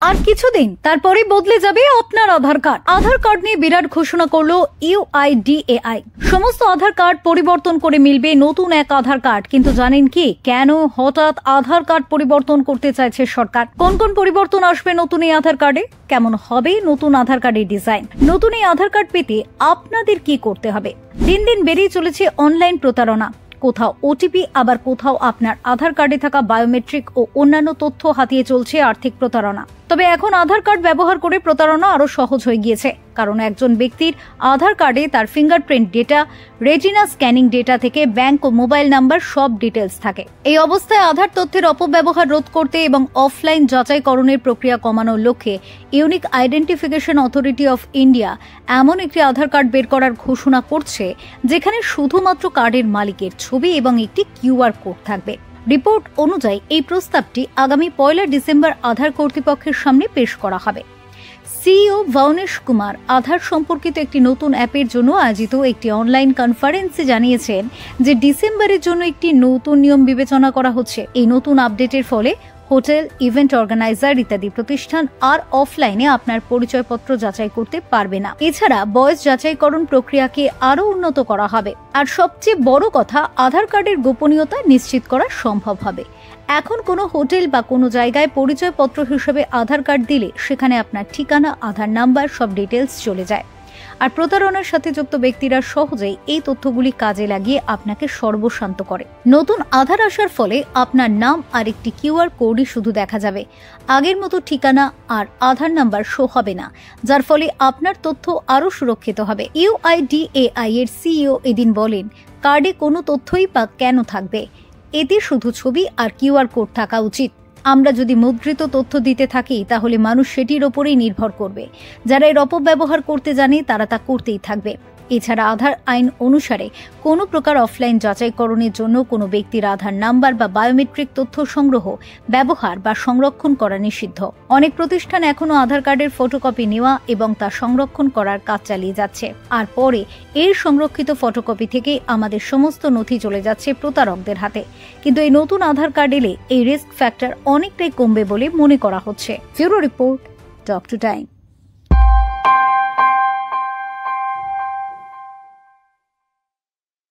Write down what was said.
আর কিছুদিন তারপরে বদলে যাবে আপনার আধার কার্ড। আধার কার্ড নিয়ে বিরাট ঘোষণা করলো UIDAI। সমস্ত আধার কার্ড পরিবর্তন করে মিলবে নতুন এক আধার কার্ড। কিন্তু জানেন কি, কেন হঠাৎ আধার কার্ড পরিবর্তন করতে চাইছে সরকার? কোন কোন পরিবর্তন আসবে নতুন এই আধার কার্ডে? কেমন হবে নতুন আধার কার্ডের ডিজাইন? নতুন এই আধার কার্ড পেতে আপনাদের কি করতে হবে? দিন দিন বেড়েই চলেছে অনলাইন প্রতারণা। কোথাও ওটিপি, আবার কোথাও আপনার আধার কার্ডে থাকা বায়োমেট্রিক ও অন্যান্য তথ্য হাতিয়ে চলছে আর্থিক প্রতারণা। তবে এখন আধার কার্ড ব্যবহার করে প্রতারণা আরো সহজ হয়ে গিয়েছে, কারণ একজন ব্যক্তির আধার কার্ডে তার fingerprint data, retina scanning data থেকে ব্যাংক ও মোবাইল নাম্বার সব ডিটেলস থাকে। এই অবস্থায় আধার তথ্যের অপব্যবহার রোধ করতে এবং অফলাইন যাচাইকরণের প্রক্রিয়া কমানোর লক্ষ্যে unique identification authority of India এমন একটি আধার কার্ড বের করার ঘোষণা করছে, যেখানে শুধুমাত্র কার্ডের মালিকের ছবি এবং একটি QR কোড থাকবে। রিপোর্ট অনুযায়ী এই প্রস্তাবটি আগামী 1 ডিসেম্বর আধার কর্তৃপক্ষের সামনে পেশ করা হবে। সিইও ভাউনেশ কুমার আধার সম্পর্কিত একটি নতুন অ্যাপের জন্য আয়োজিত একটি অনলাইন কনফারেন্সে জানিয়েছেন যে ডিসেম্বরের জন্য একটি নতুন নিয়ম বিবেচনা করা হচ্ছে। এই নতুন আপডেটের ফলে হোটেল, ইভেন্ট অর্গানাইজার ইত্যাদি প্রতিষ্ঠান আর অফলাইনে আপনার পরিচয়পত্র যাচাই করতে পারবে না। এছাড়া বয়স যাচাইকরণ প্রক্রিয়াকে আরও উন্নত করা হবে। আর সবচেয়ে বড় কথা, আধার কার্ডের গোপনীয়তা নিশ্চিত করা সম্ভব হবে। এখন কোনো হোটেল বা কোনো জায়গায় পরিচয়পত্র হিসেবে আধার কার্ড দিলে সেখানে আপনার ঠিকানা, আধার নাম্বার সব ডিটেলস চলে যায়। আর প্রতারণার সাথে যুক্ত ব্যক্তিরা সহজেই এই তথ্যগুলি কাজে লাগিয়ে আপনাকে সর্বশান্ত করে। নতুন আধার আসার ফলে আপনার নাম আর একটি QR কোডই শুধু দেখা যাবে। আগের মতো ঠিকানা আর আধার নাম্বার শো হবে না, যার ফলে আপনার তথ্য আরও সুরক্ষিত হবে। UIDAI এর CEO এদিন বলেন, কার্ডে কোনো তথ্যই বা কেন থাকবে? এতে শুধু ছবি আর QR কোড থাকা উচিত। আমরা যদি মুদ্রিত তথ্য দিতে থাকি তাহলে মানুষ সেটির ওপরেই নির্ভর করবে। যারা এর অপব্যবহার করতে জানে তারা তা করতেই থাকবে। এছাড়া আধার আইন অনুসারে কোনো প্রকার অফলাইন যাচাইকরণের জন্য কোনো ব্যক্তির আধার নাম্বার বা বায়োমেট্রিক তথ্য সংগ্রহ, ব্যবহার বা সংরক্ষণ করা নিষিদ্ধ। অনেক প্রতিষ্ঠান এখনও আধার কার্ডের ফটোকপি নেওয়া এবং তা সংরক্ষণ করার কাজ চালিয়ে যাচ্ছে। আর পরে এর সংরক্ষিত ফটোকপি থেকে আমাদের সমস্ত নথি চলে যাচ্ছে প্রতারকদের হাতে। কিন্তু এই নতুন আধার কার্ড এলে এই রিস্ক ফ্যাক্টর অনেকটাই কমবে বলে মনে করা হচ্ছে। Bureau report, talk to time.